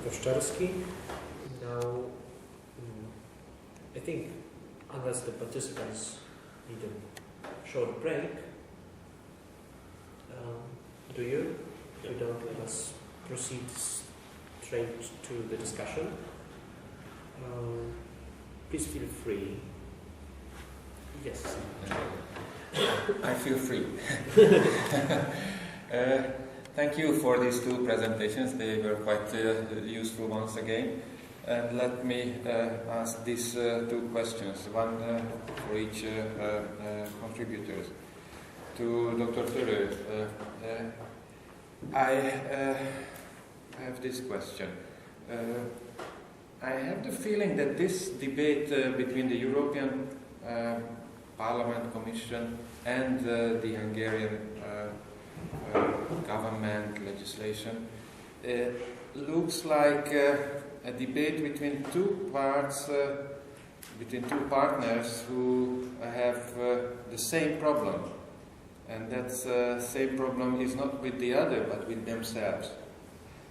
Koszczarski. Now, I think unless the participants need a short break, do you? You don't, let us proceed straight to the discussion. Please feel free. Yes. I feel free. Thank you for these two presentations. They were quite useful once again. And let me ask these two questions, one for each contributor. To Dr. Törő, I have this question. I have the feeling that this debate between the European Parliament, Commission and the Hungarian government legislation looks like a debate between two partners who have the same problem. And that same problem is not with the other, but with themselves.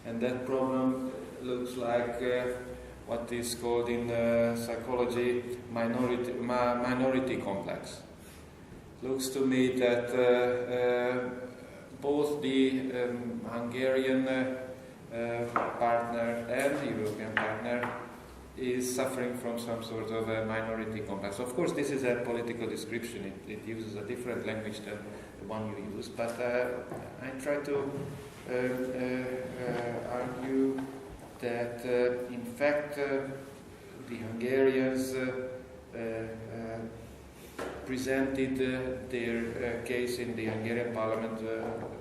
And that problem looks like what is called in psychology minority complex. Looks to me that both the Hungarian partner and the European partner is suffering from some sort of a minority complex. Of course, this is a political description. It uses a different language than the one you use, but I try to argue that, in fact, the Hungarians presented their case in the Hungarian parliament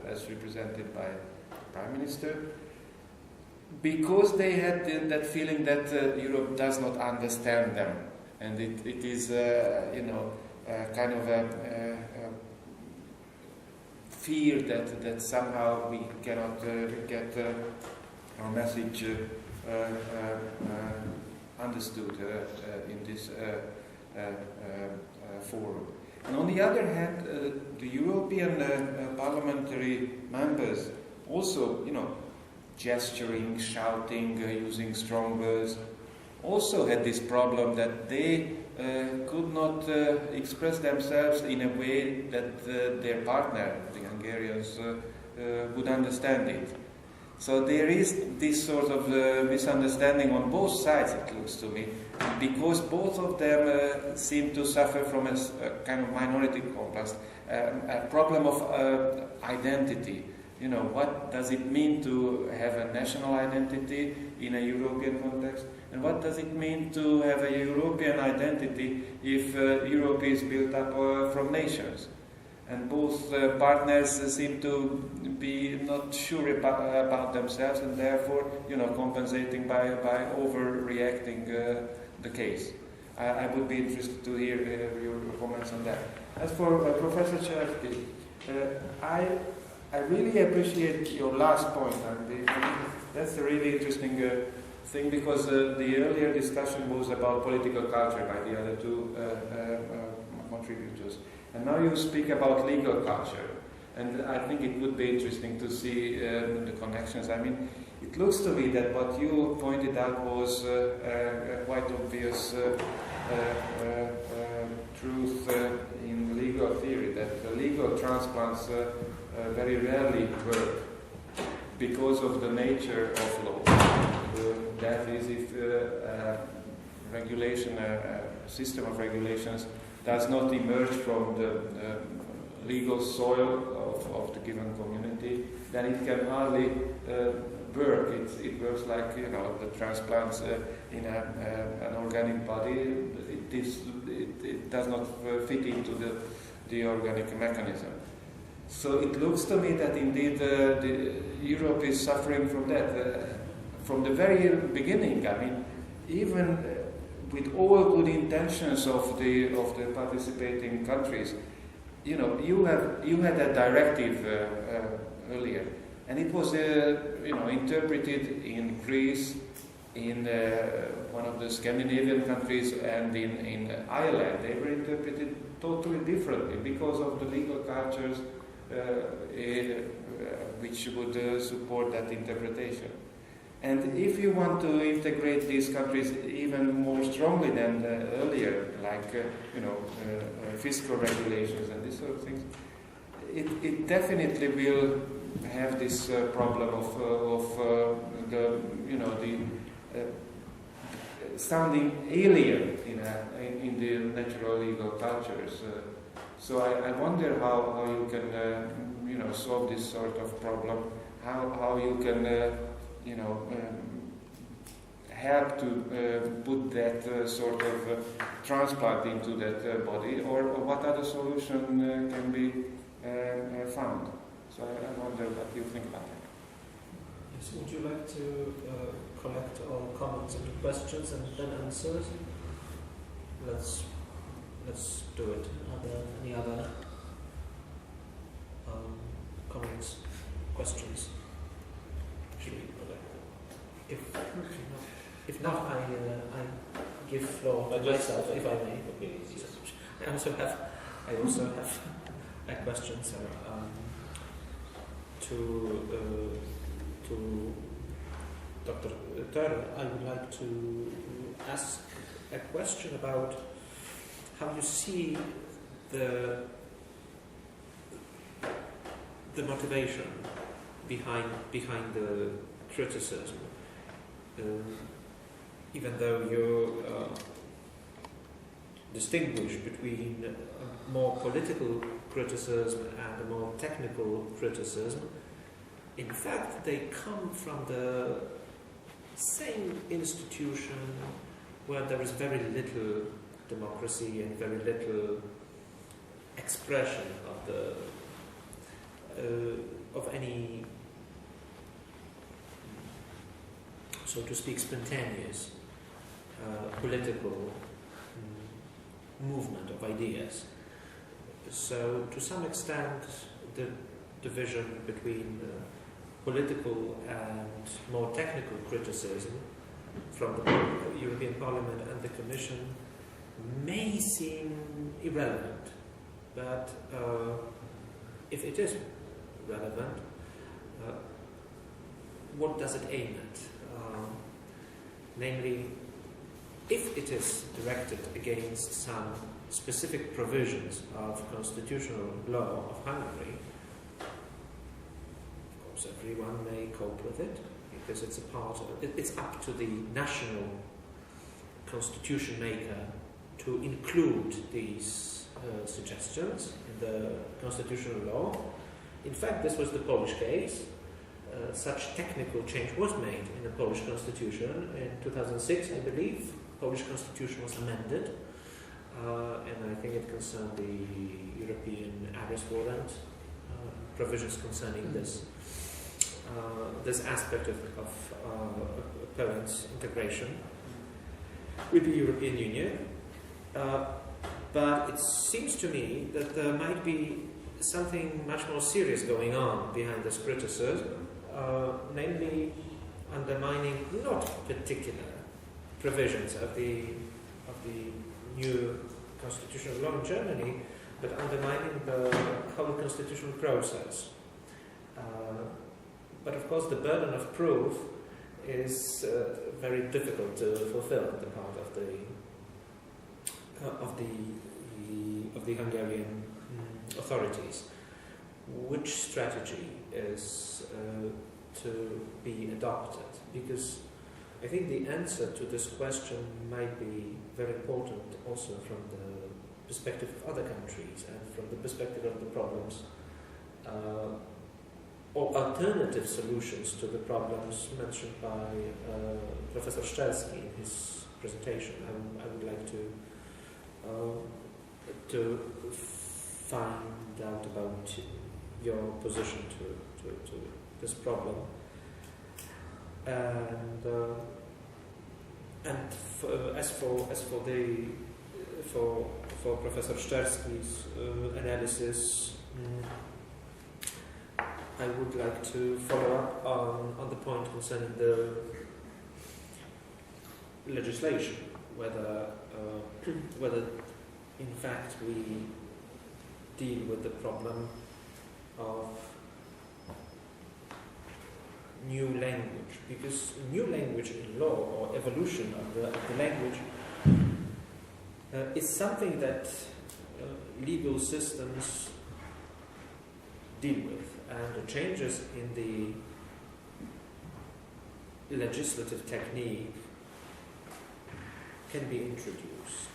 as represented by the Prime Minister, because they had that feeling that Europe does not understand them, and it is, kind of a fear that somehow we cannot get our message understood in this forum. And on the other hand, the European parliamentary members also, gesturing, shouting, using strong words, also had this problem that they could not express themselves in a way that their partner, the Hungarians, would understand it. So there is this sort of misunderstanding on both sides, it looks to me, because both of them seem to suffer from a kind of minority complex, a problem of identity. What does it mean to have a national identity in a European context? And what does it mean to have a European identity if Europe is built up from nations? And both partners seem to be not sure about themselves, and therefore, compensating by overreacting the case. I would be interested to hear your comments on that. As for Professor Cserszky, I really appreciate your last point, and that's a really interesting thing, because the earlier discussion was about political culture by the other two contributors. And now you speak about legal culture, and I think it would be interesting to see the connections. I mean, it looks to me that what you pointed out was a quite obvious truth in legal theory, that legal transplants very rarely work because of the nature of law. That is, if regulation, a system of regulations does not emerge from the legal soil of the given community, then it can hardly work. It works like the transplants in an organic body. It does not fit into the organic mechanism. So it looks to me that indeed Europe is suffering from that from the very beginning. I mean, even with all good intentions of the participating countries, you had a directive earlier, and it was interpreted in Greece, in one of the Scandinavian countries, and in Ireland. They were interpreted totally differently because of the legal cultures which would support that interpretation. And if you want to integrate these countries even more strongly than earlier, like fiscal regulations and these sort of things, it definitely will have this problem of the sounding alien in the natural legal cultures. So I wonder how you can solve this sort of problem. How you can help to put that sort of transplant into that body, or what other solution can be found. So I wonder what you think about that. Yes, would you like to collect all comments into questions and then answers? Let's do it. Are there any other comments, questions? If not, I give floor to myself, if I may. I also have a question, sir, to Dr. Turner. I would like to ask a question about how you see the motivation behind the criticism, even though you distinguish between a more political criticism and a more technical criticism. In fact, they come from the same institution where there is very little democracy and very little expression of any, so to speak, spontaneous political movement of ideas. So, to some extent, the division between political and more technical criticism from the European Parliament and the Commission may seem irrelevant, but if it is relevant, what does it aim at? Namely, if it is directed against some specific provisions of constitutional law of Hungary, of course everyone may cope with it, because it's it's up to the national constitution maker to include these suggestions in the constitutional law. In fact, this was the Polish case. Such technical change was made in the Polish constitution in 2006, I believe. Polish constitution was amended, and I think it concerned the European arrest warrant, provisions concerning this aspect of Poland's integration with the European Union. But it seems to me that there might be something much more serious going on behind this criticism, namely undermining not particular provisions of the new constitutional law in Germany, but undermining the whole constitutional process. But of course, the burden of proof is very difficult to fulfill on the part of the Hungarian authorities. Which strategy is to be adopted? Because I think the answer to this question might be very important also from the perspective of other countries and from the perspective of the problems or alternative solutions to the problems mentioned by Professor Szczerski in his presentation. I would like to find out about your position to this problem. And as for Professor Szczerski's analysis, I would like to follow up on the point concerning the legislation, whether in fact we deal with the problem of new language, because new language in law, or evolution of the language, is something that legal systems deal with, and the changes in the legislative technique can be introduced.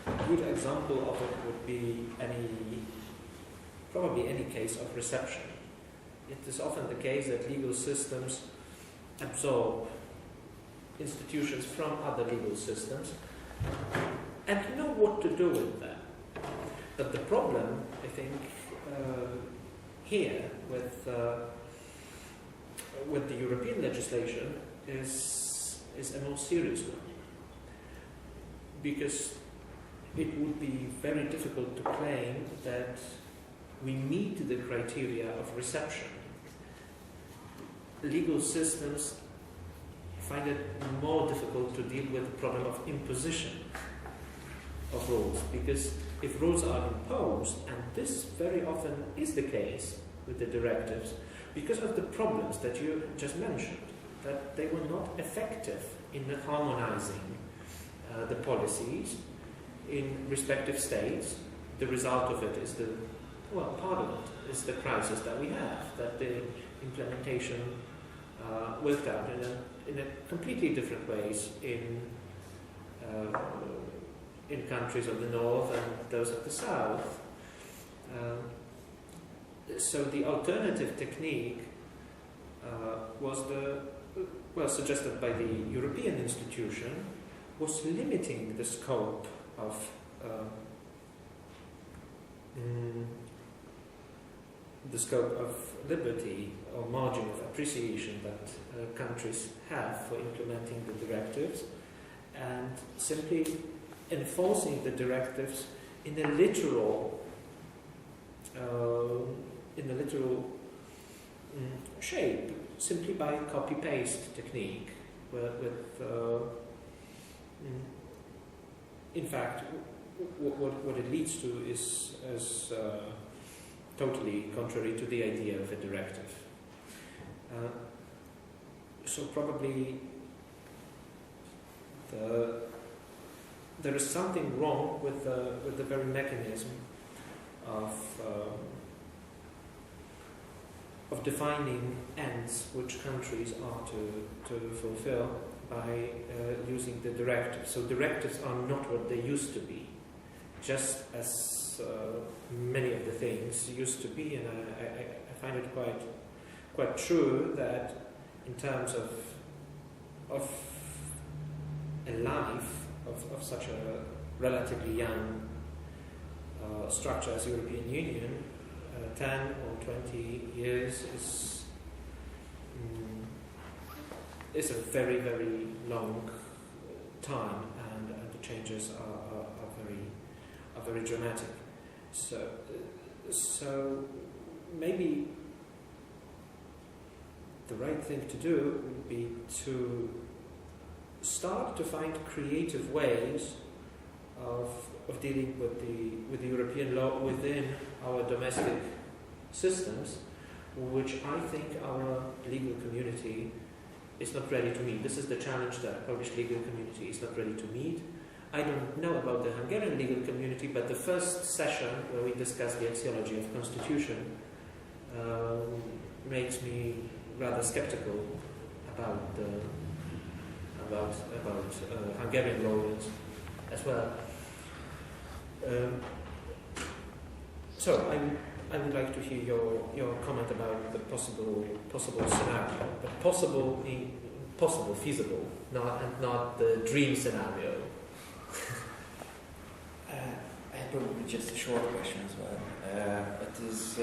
A good example of it would be probably any case of reception. It is often the case that legal systems absorb institutions from other legal systems and know what to do with them. But the problem, I think, here with the European legislation is a more serious one, because it would be very difficult to claim that we meet the criteria of reception. Legal systems find it more difficult to deal with the problem of imposition of rules, because if rules are imposed, and this very often is the case with the directives, because of the problems that you just mentioned, that they were not effective in harmonizing the policies in respective states. The result of it is part of it is the crisis that we have, that the implementation worked out in a completely different ways in countries of the north and those of the south. So the alternative technique was suggested by the European institution, was limiting the scope of liberty or margin of appreciation that countries have for implementing the directives, and simply enforcing the directives in a literal shape, simply by copy-paste technique, in fact, what it leads to is totally contrary to the idea of a directive. So probably there is something wrong with the very mechanism of defining ends which countries are to fulfill by using the directives. So directives are not what they used to be, just as many of the things used to be, and I find it quite true that in terms of a life of such a relatively young structure as European Union, 10 or 20 years is a very, very long time, and the changes are very dramatic. So maybe the right thing to do would be to start to find creative ways of dealing with the European law within our domestic systems, which I think our legal community is not ready to meet. This is the challenge that Polish legal community is not ready to meet. I don't know about the Hungarian legal community, but the first session where we discussed the axiology of constitution makes me rather skeptical about Hungarian lawyers as well. So I would like to hear your comment about the possible scenario, but possible, feasible, not the dream scenario. I have probably just a short question as well. It is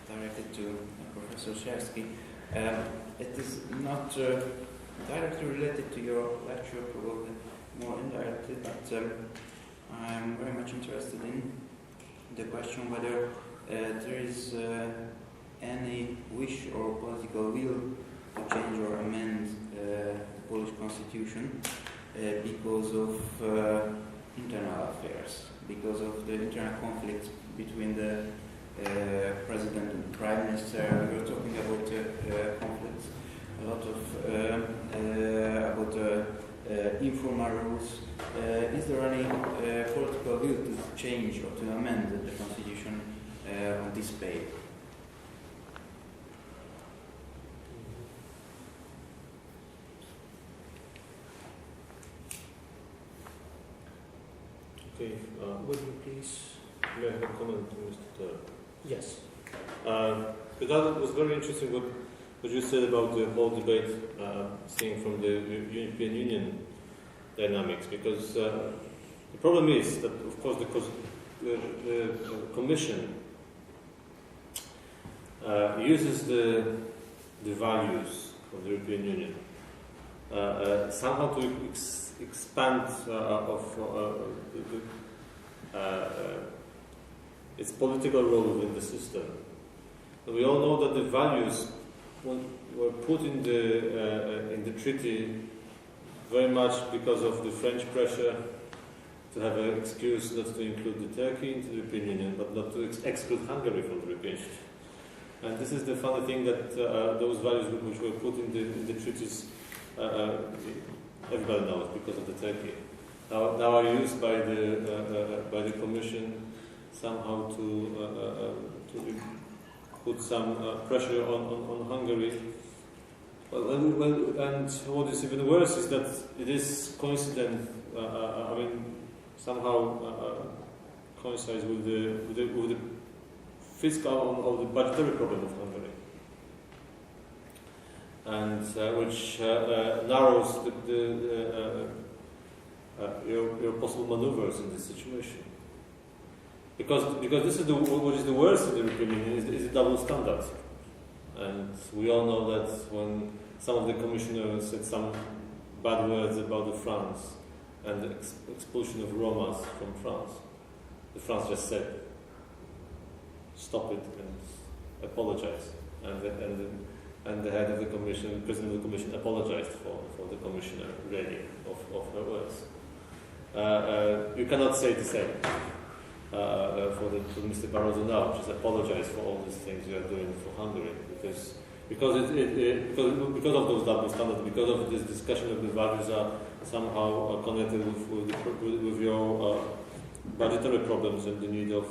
directed to Professor Szerski. It is not directly related to your lecture, probably more indirectly, but I'm very much interested in the question whether there is any wish or political will to change or amend the Polish constitution because of internal affairs, because of the internal conflicts between the president and prime minister. We were talking about conflicts, a lot of about informal rules. Is there any political will to change or to amend the constitution on this page? Okay, Would you please? may I have a comment, Mr. Taylor? Yes. Because it was very interesting what you said about the whole debate, seeing from the European Union dynamics, because the problem is that, of course, the Commission uses the values of the European Union somehow to expand its political role within the system. And we all know that the values were put in the treaty very much because of the French pressure to have an excuse not to include the Turkey into the European Union, but not to exclude Hungary from the European Union. And this is the funny thing, that those values which were put in the treaties, everybody knows, because of the Turkey. Now are used by the Commission somehow to put some pressure on Hungary. And what is even worse is that it is coincident. Somehow coincides with the fiscal or the budgetary problem of Hungary, and which narrows your possible maneuvers in this situation. Because this is what is the worst in the European Union is the double standards, and we all know that when some of the commissioners said some bad words about France and the expulsion of Romas from France, France just said, stop it and apologize. And the head of the commission, the president of the commission, apologized for the commissioner reading of her words. You cannot say the same for Mr. Barroso now, just apologize for all these things you are doing for Hungary, because of those double standards, because of this discussion of the values are somehow connected with your budgetary problems and the need of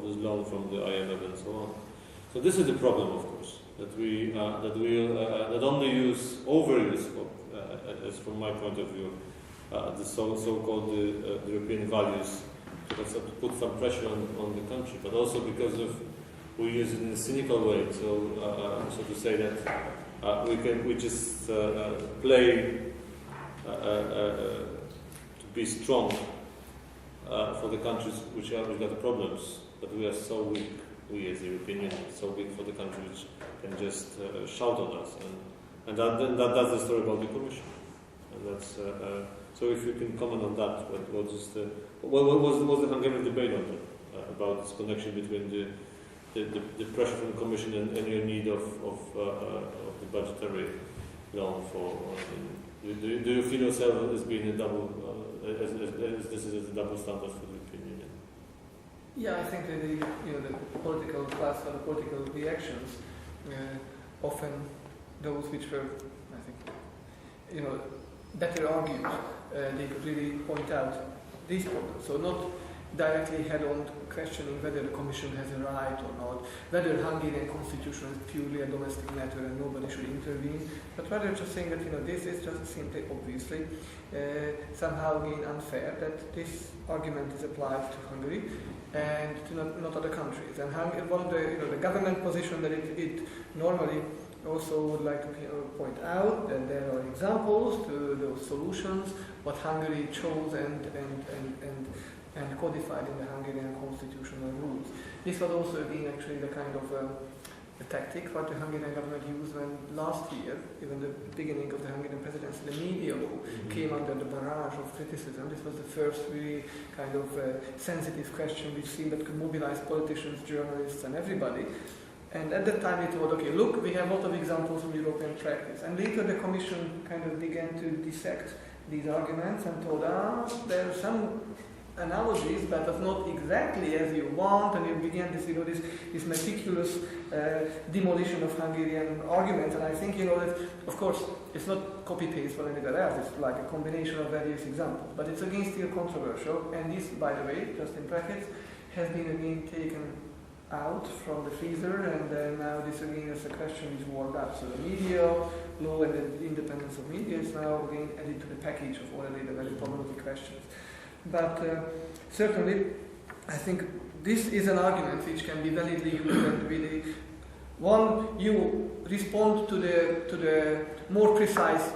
this loan from the IMF and so on. So this is the problem, of course, that we not only overuse, as from my point of view, the so-called the European values to put some pressure on the country, but also because of we use it in a cynical way, so to say that we just play to be strong for the countries which got the problems, but we are so weak. We as the European Union are so weak for the country which can just shout on us, and that's the story about the Commission. And that's so. If you can comment on that, what was the Hungarian debate on that about this connection between the pressure from the Commission and your need of the budgetary loan for? Do you feel yourself as being a double, as this is a double standard for the European Union? Yeah, I think that the political class or the political reactions, often those which were, I think, better argued, they could really point out these problems. So not directly head-on questioning whether the Commission has a right or not, whether Hungarian constitution is purely a domestic matter and nobody should intervene, but rather just saying that this is just simply, obviously, somehow again unfair that this argument is applied to Hungary and to not other countries. And one of the government position that it normally also would like to point out that there are examples to those solutions, what Hungary chose and codified in the Hungarian constitutional rules. This was also again actually the kind of a tactic what the Hungarian government used when last year, even the beginning of the Hungarian presidency, the media law came under the barrage of criticism. This was the first really kind of sensitive question which seemed that could mobilize politicians, journalists and everybody. And at that time we thought, okay, look, we have a lot of examples from European practice. And later the Commission kind of began to dissect these arguments and thought, there are some analogies, but it's not exactly as you want, and you begin this, this meticulous demolition of Hungarian arguments. And I think, that of course it's not copy-paste or anything else. It's like a combination of various examples, but it's again still controversial. And this, by the way, just in brackets, has been again taken out from the freezer, and now this again is a question is warmed up. So the media law and the independence of media is now again added to the package of already the very problematic questions. But certainly, I think this is an argument which can be validly used, and really, one, you respond to the more precise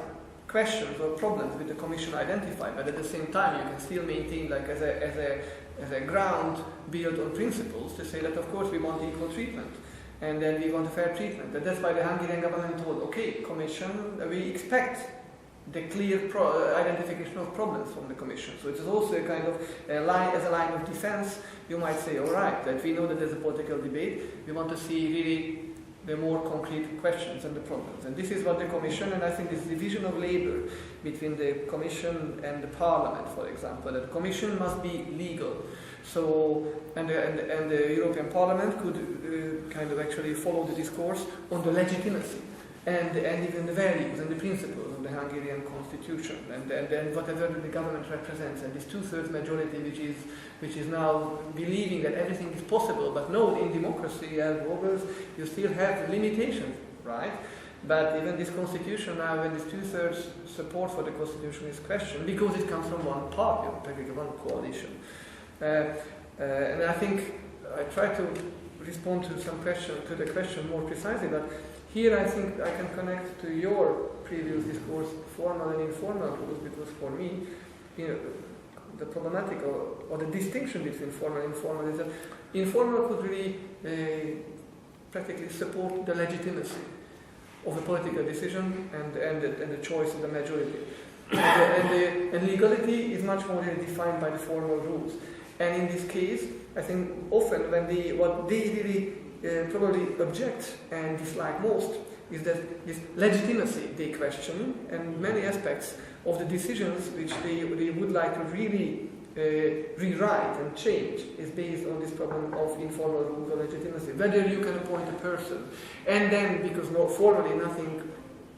questions or problems with the Commission identified, but at the same time you can still maintain, like as a ground built on principles, to say that of course we want equal treatment, and then we want a fair treatment. And that's why the Hungarian government told, okay, Commission, we expect the clear identification of problems from the Commission. So it is also a kind of line, as a line of defense. You might say, all right, that we know that there's a political debate, we want to see really the more concrete questions and the problems. And this is what the Commission, and I think this division of labor between the Commission and the Parliament, for example, that the Commission must be legal. So, and the European Parliament could kind of actually follow the discourse on the legitimacy and even the values and the principles of the Hungarian constitution, and whatever the government represents, and this two-thirds majority which is now believing that everything is possible. But no, in democracy as always, you still have limitations, right? But even this constitution now, when this two-thirds support for the constitution is questioned, because it comes from one party, or particularly one coalition. And I think I try to respond to the question more precisely, but here I think I can connect to your previous discourse, formal and informal rules, because for me, the problematic or the distinction between formal and informal is that informal could really practically support the legitimacy of a political decision and the choice of the majority. And legality is much more defined by the formal rules. And in this case, I think often what they really probably object and dislike most is that this legitimacy they question, and many aspects of the decisions which they would like to really rewrite and change is based on this problem of informal rules of legitimacy. Whether you can appoint a person, and then because formally nothing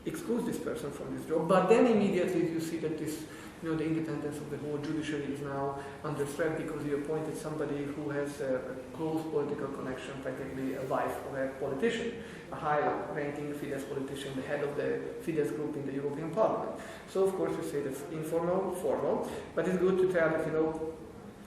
excludes this person from this job, but then immediately you see that this, the independence of the whole judiciary is now under threat because you appointed somebody who has a close political connection, practically a wife of a politician, a high-ranking Fidesz politician, the head of the Fidesz group in the European Parliament. So of course we say that's informal, formal, but it's good to tell that,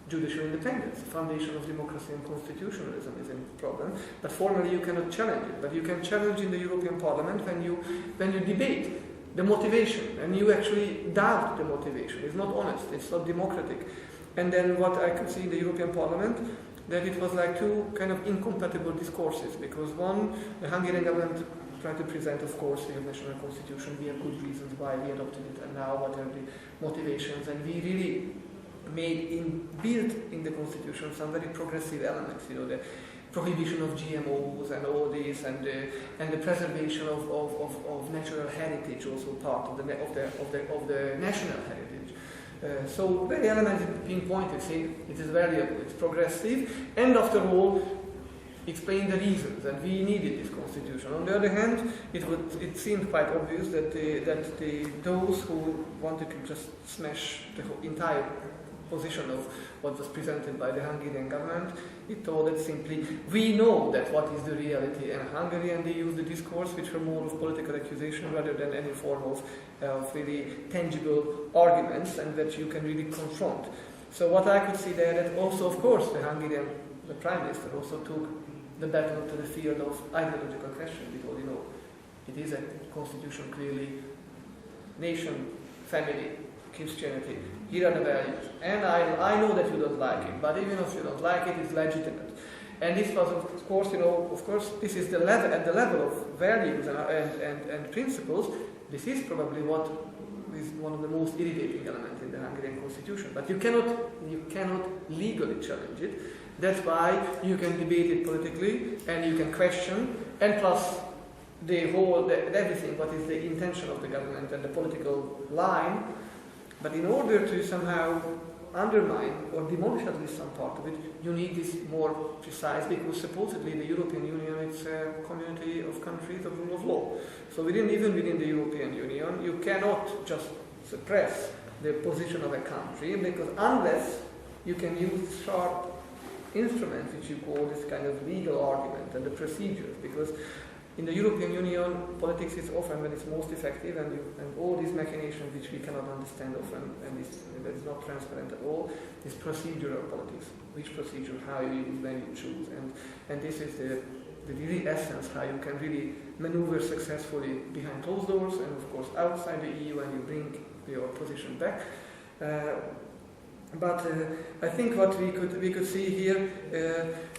judicial independence, the foundation of democracy and constitutionalism is a problem, but formally you cannot challenge it. But you can challenge in the European Parliament when you debate the motivation, and you actually doubt the motivation. It's not honest, it's not democratic. And then what I could see in the European Parliament, that it was like two kind of incompatible discourses, because one, the Hungarian government tried to present, of course, the national constitution, we have good reasons why we adopted it, and now what are the motivations, and we really built in the constitution some very progressive elements, the prohibition of GMOs and all this, and the preservation of natural heritage, also part of the national heritage. So very elements being pointed, saying it is valuable, it's progressive, and after all, explain the reasons, and we needed this constitution. On the other hand, it seemed quite obvious that those who wanted to just smash the entire position of what was presented by the Hungarian government, it told that simply, we know that what is the reality in Hungary, and they use the discourse which were more of political accusation rather than any form of really tangible arguments, and that you can really confront. So what I could see there, that also of course the Prime Minister also took the battle to the field of ideological question, because it is a constitution clearly, nation, family, Christianity, here are the values. And I know that you don't like it, but even if you don't like it, it's legitimate. And this was, of course, this is at the level of values and principles. This is probably what is one of the most irritating elements in the Hungarian constitution. But you cannot legally challenge it. That's why you can debate it politically, and you can question, and plus everything, what is the intention of the government and the political line. But in order to somehow undermine or demolish at least some part of it, you need this more precise, because supposedly the European Union is a community of countries of rule of law. So even within the European Union, you cannot just suppress the position of a country, because unless you can use sharp instruments, which you call this kind of legal argument and the procedures, because in the European Union, politics is often when it's most effective, and all these machinations which we cannot understand often, and it's not transparent at all, is procedural politics. Which procedure, how you use, when you choose, and this is the really essence how you can really maneuver successfully behind closed doors, and of course outside the EU, and you bring your position back. But I think what we could see here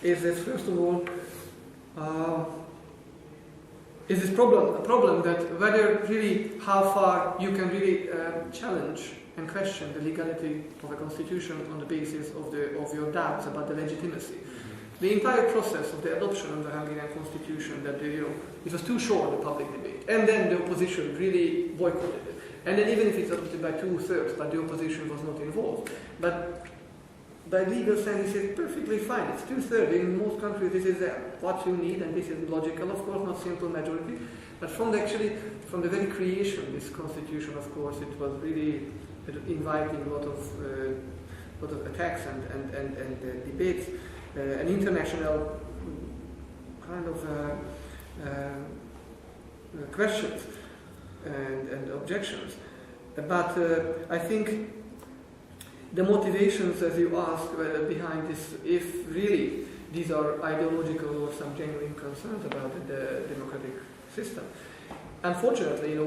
is that first of all. Is this problem that whether really how far you can really challenge and question the legality of a constitution on the basis of your doubts about the legitimacy. The entire process of the adoption of the Hungarian constitution, that it was too short, the public debate, and then the opposition really boycotted it. And then even if it's adopted by 2/3, but the opposition was not involved. But by legal sense, it's perfectly fine. It's 2/3. In most countries, this is what you need, and this is logical, of course, not simple majority. But from the very creation of this constitution, of course, it was really inviting a lot of attacks and debates, and international kind of questions and objections. But I think the motivations, as you asked, behind this, if really these are ideological or some genuine concerns about the democratic system. Unfortunately,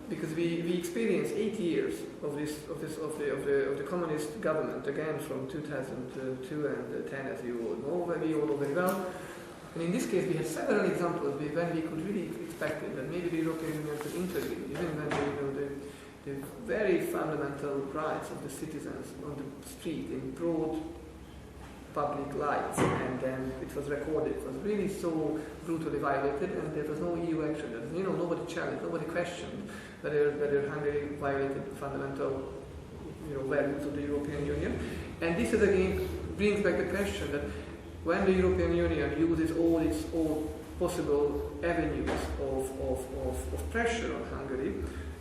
because we experienced 8 years of the communist government, again from 2002 and 10, as you all know very well. And in this case, we had several examples when we could really expect it, that maybe the European Union could intervene, even when the very fundamental rights of the citizens on the street in broad public lights, and then it was recorded. It was really so brutally violated, and there was no EU action. Nobody challenged, nobody questioned whether Hungary violated fundamental values of the European Union. And this is again brings back the question that when the European Union uses all its possible avenues of pressure on Hungary,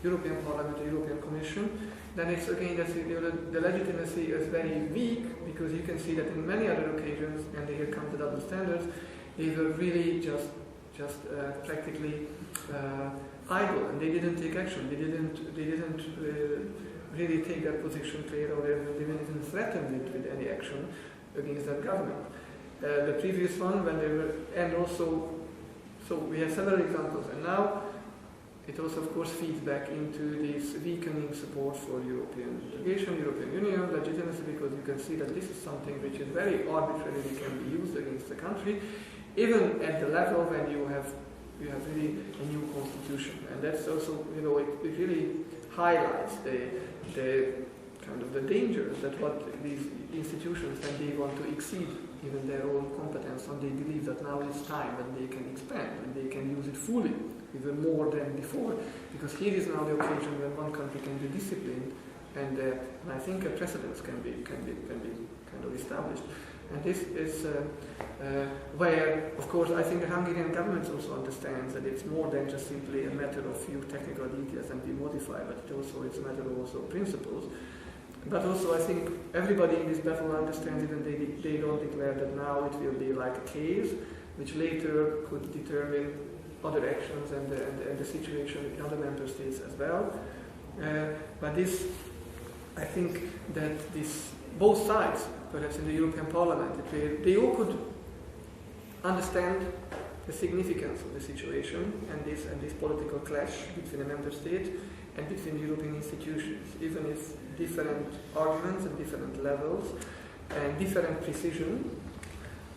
European Parliament, the European Commission, then it's again that the legitimacy is very weak, because you can see that in many other occasions, and here come the double standards, they were really just practically idle, and they didn't take action. They didn't really take that position clear, or they didn't even threaten it with any action against that government. The previous one, when they were, and also, so we have several examples, and now it also, of course, feeds back into this weakening support for European integration, European Union legitimacy, because you can see that this is something which is very arbitrarily can be used against the country, even at the level when you have really a new constitution, and that's also it really highlights the kind of the dangers that what these institutions, when they want to exceed even their own competence, and they believe that now is time when they can expand and they can use it fully, even more than before, because here is now the occasion when one country can be disciplined, and I think precedents can be kind of established. And this is where, of course, I think the Hungarian government also understands that it's more than just simply a matter of few technical details and we modify, but it's a matter of also principles. But also, I think everybody in this battle understands it, and they don't declare that now it will be like a case, which later could determine other actions and the situation in other member states as well. But this, I think that both sides, perhaps in the European Parliament, they all could understand the significance of the situation and this political clash between the member states and between the European institutions, even if different arguments and different levels and different precision.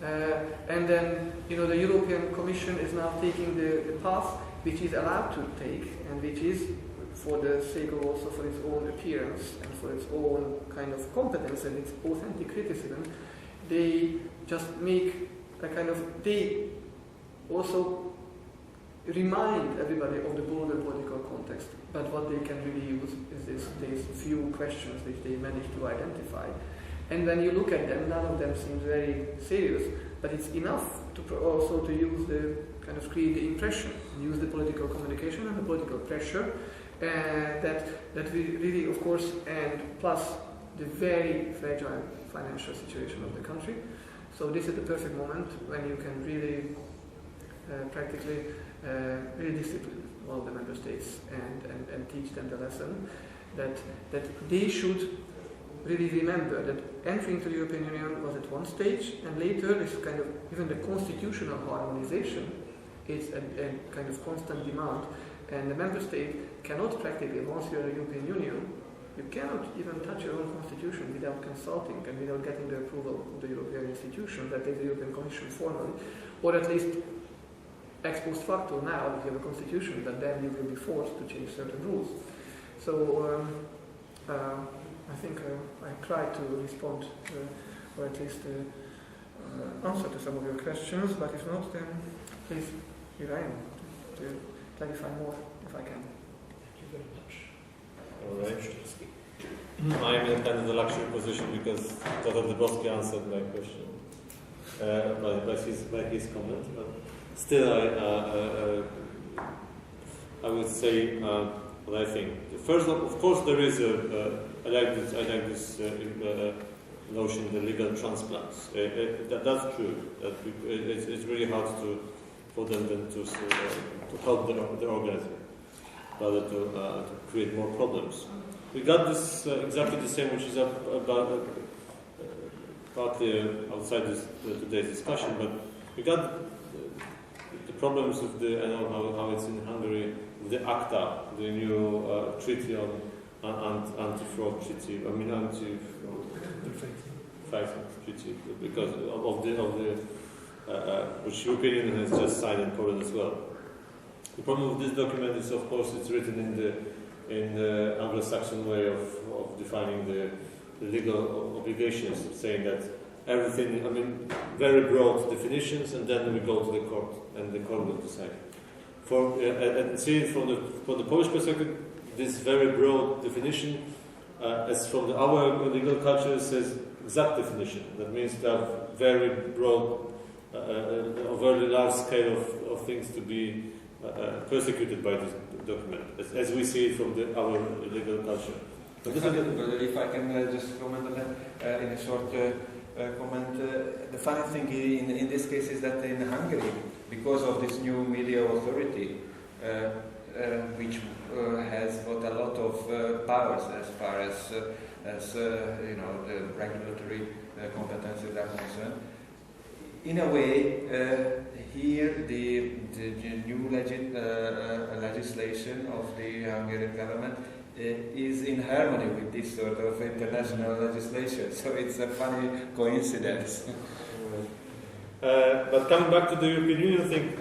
And then, the European Commission is now taking the path which is allowed to take, and which is, for the sake of also for its own appearance and for its own kind of competence and its authentic criticism, they just make they also remind everybody of the broader political context. But what they can really use is these few questions which they manage to identify. And when you look at them, none of them seems very serious, but it's enough to also to use the kind of create the impression, use the political communication and the political pressure, that we really, of course, and plus the very fragile financial situation of the country. So this is the perfect moment when you can really practically really discipline all the member states and teach them the lesson that they should really remember that entering to the European Union was at one stage, and later this kind of even the constitutional harmonization is a kind of constant demand, and the member state cannot practically, once you're in the European Union, you cannot even touch your own constitution without consulting and without getting the approval of the European institutions, that is the European Commission formally, or at least ex post facto now, if you have a constitution, that then you will be forced to change certain rules. So I think I tried to respond or at least answer to some of your questions, but if not, then please, here I am to clarify more if I can. Thank you very much. All right. I am in kind of the luxury position because Dr. Dybowski answered my question by his comment. But still, I would say what I think. First, of course, there is I like this notion, the legal transplants. That's true. That it's really hard for them then to help the organism, rather to create more problems. We got this exactly the same, which is about partly outside today's discussion, but we got the problems of I know how it's in Hungary, with the ACTA, the new treaty on anti-fraud treaty. I mean anti-fraud treaty, because of the which European Union has just signed in Poland as well. The problem with this document is, of course, it's written in the Anglo-Saxon way of defining the legal obligations, saying that everything, I mean, very broad definitions, and then we go to the court, and the court will decide. And see from the Polish perspective, this very broad definition, as from our legal culture, says exact definition. That means there are very broad, a very large scale of things to be persecuted by this document, as we see it from our legal culture. If I can just comment on that in a short comment. The funny thing in this case is that in Hungary, because of this new media authority, which has got a lot of powers as far as the regulatory competences are concerned, in a way, here the new legislation of the Hungarian government is in harmony with this sort of international legislation. So it's a funny coincidence. But coming back to the European Union thing,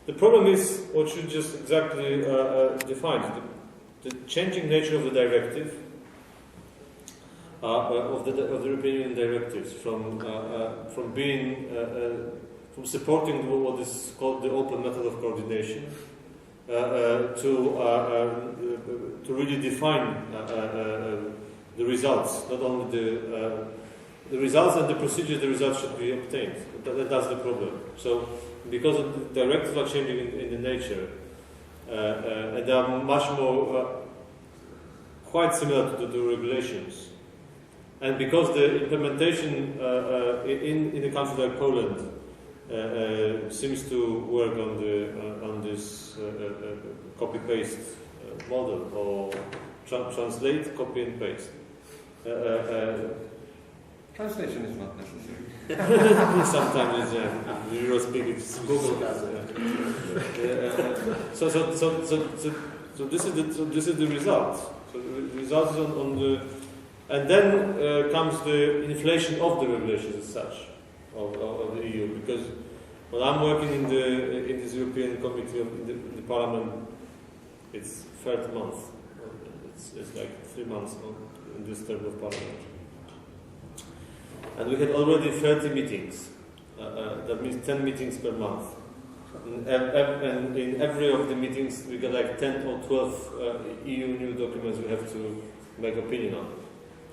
the problem is what you just exactly defined: the changing nature of the directive, of the European Union directives, from supporting what is called the open method of coordination, to really define the results, not only the results and the procedures the results should be obtained. That's the problem. So, because the directives are changing in the nature, and they are much more quite similar to the regulations, and because the implementation in a country like Poland seems to work on this copy-paste model, or translate, copy and paste. Translation is not necessary. Sometimes it's Eurospeak, it's Google does it. So this is the result. So the result is on the, and then comes the inflation of the regulations as such of the EU, because when I'm working in this European Committee in the Parliament, it's third month. It's like 3 months in this term of Parliament. And we had already 30 meetings. That means 10 meetings per month. And in every of the meetings, we got like 10 or 12 EU new documents we have to make opinion on.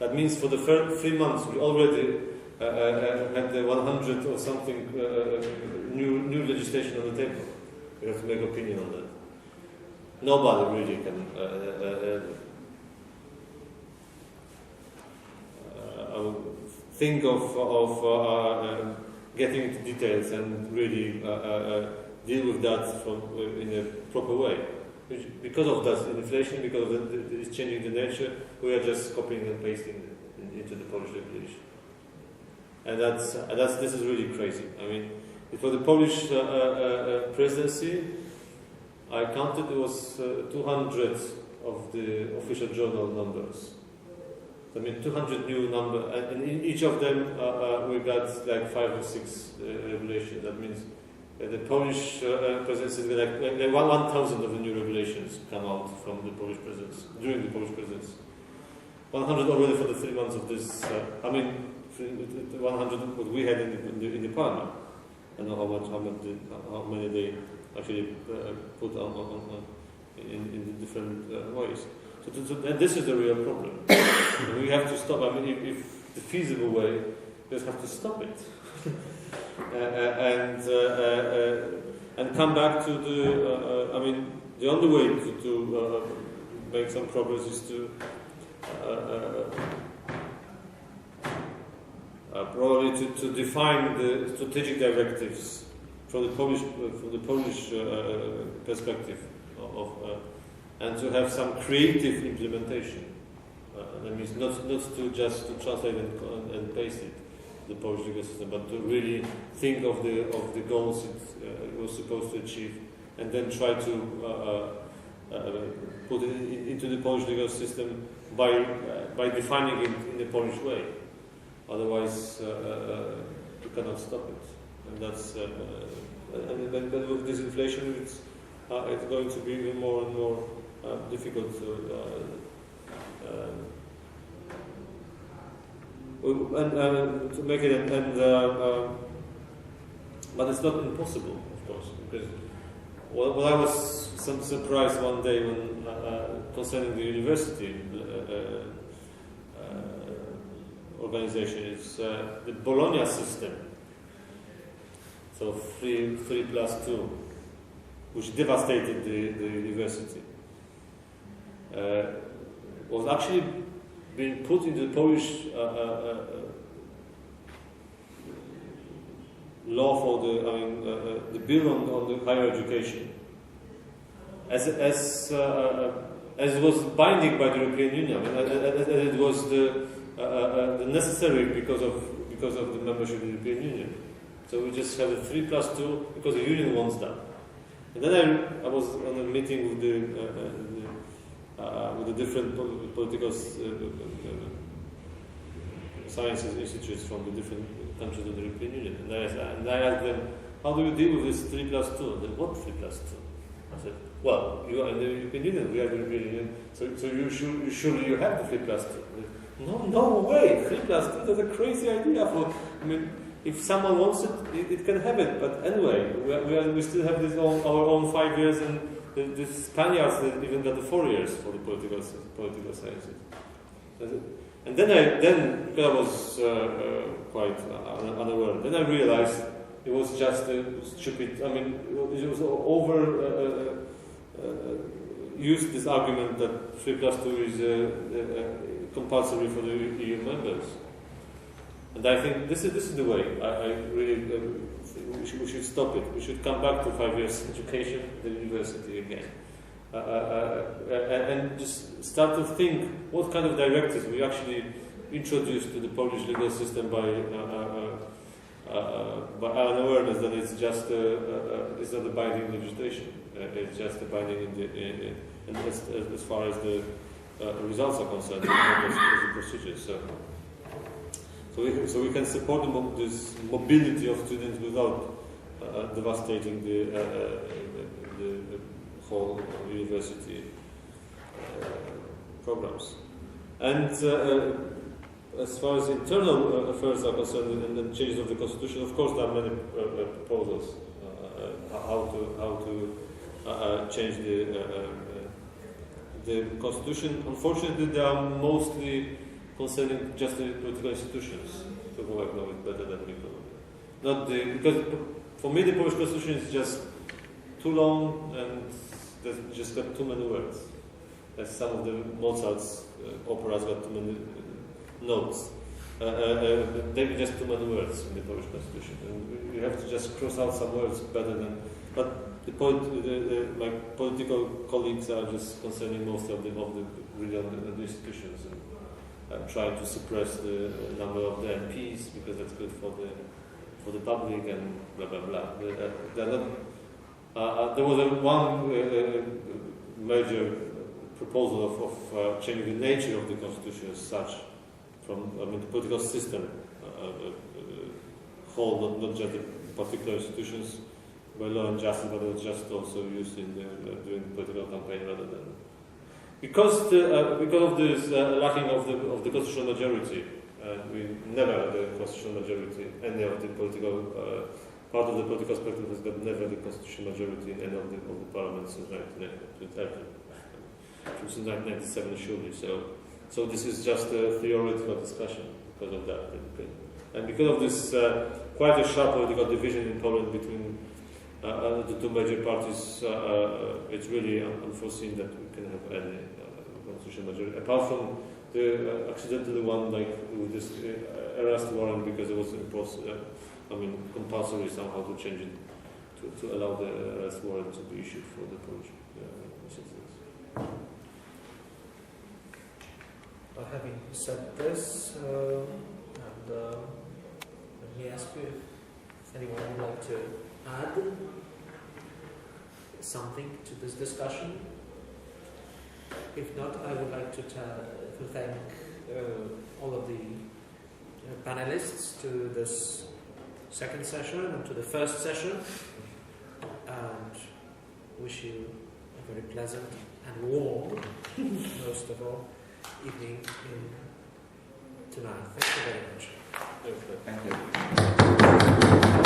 That means for the first 3 months we already had the 100 or something new legislation on the table. We have to make opinion on that. Nobody really can think of getting into details and really deal with that in a proper way. Because of that inflation, because of it's changing the nature, we are just copying and pasting into the Polish regulation. And this is really crazy. I mean, for the Polish presidency, I counted it was 200 of the official journal numbers. I mean, 200 new number, and in each of them we got like 5 or 6 regulations. That means the Polish presidency, like 1,000 of the new regulations come out from the Polish presidency, during the Polish presidency. 100 already for the 3 months of this. 100 what we had in the parliament. I don't know how many they actually put on in the different ways. So this is the real problem. We have to stop. I mean, if the feasible way, we just have to stop it, and come back to the. I mean, the only way to make some progress is to probably to define the strategic directives from the Polish perspective and to have some creative implementation. That means not to just to translate and paste it, the Polish legal system, but to really think of the goals it was supposed to achieve, and then try to put it into the Polish legal system by defining it in the Polish way. Otherwise, you cannot stop it, and that's and then with this inflation, it's going to be even more and more difficult to make it, but it's not impossible, of course, because what I was surprised one day when concerning the university organization is the Bologna system, so 3+2, which devastated the university, was actually being put into the Polish law for the bill on the higher education, as it was binding by the European Union, as it was the necessary because of the membership in the European Union. So we just have a 3+2 because the union wants that. And then I was on a meeting with the different political sciences institutes from the different countries of the European Union, and I asked them, how do you deal with this 3+2? They said, what 3+2? I said, well, you are in the European Union, we are the European Union, so you surely you have the 3+2. No way, 3+2, that's a crazy idea. If someone wants it, it can have it. But anyway, we still have our own 5 years, and the Spaniards even got the 4 years for the political sciences. And then because I was quite unaware, then I realized it was just a stupid. I mean, it was over used this argument that 3+2 is compulsory for the EU members. And I think this is the way. I really we should stop it. We should come back to 5 years education at the university again, and just start to think what kind of directives we actually introduce to the Polish legal system by our awareness that it's just it's not a binding legislation. It's just a binding in as far as the results are concerned, as the procedures. So we can support this mobility of students without devastating the whole university programs. And as far as internal affairs are concerned and the changes of the constitution, of course there are many proposals how to change the constitution. Unfortunately, they are mostly concerning just the political institutions to work now with better than the economy. Not because for me the Polish constitution is just too long and there's just got too many words. As some of the Mozart's operas got too many notes. There are just too many words in the Polish constitution, and you have to just cross out some words better than. But my political colleagues are just concerning most of them of the real institutions and trying to suppress the number of the MPs because that's good for the public and blah blah blah. They're not, there was one major proposal of changing the nature of the constitution as such, from the political system whole, not just the particular institutions by law and justice, but it was just also used in during the political campaign rather than because of this lacking of the constitutional majority. We never had a constitutional majority. Any of the political part of the political spectrum has got never the constitutional majority in any of the parliaments since 1997 surely. So this is just a theoretical discussion because of that, and because of this quite a sharp political division in Poland between the two major parties. It's really unforeseen that we can have any constitutional majority apart from the accidental one, like with this arrest warrant, because it was compulsory somehow to change it to allow the arrest warrant to be issued for the Polish citizens. Well, having said this, let me ask you if anyone would like to add something to this discussion. If not, I would like to thank all of the panelists to this second session and to the first session, and wish you a very pleasant and warm, most of all, evening tonight. Thank you very much. Thank you.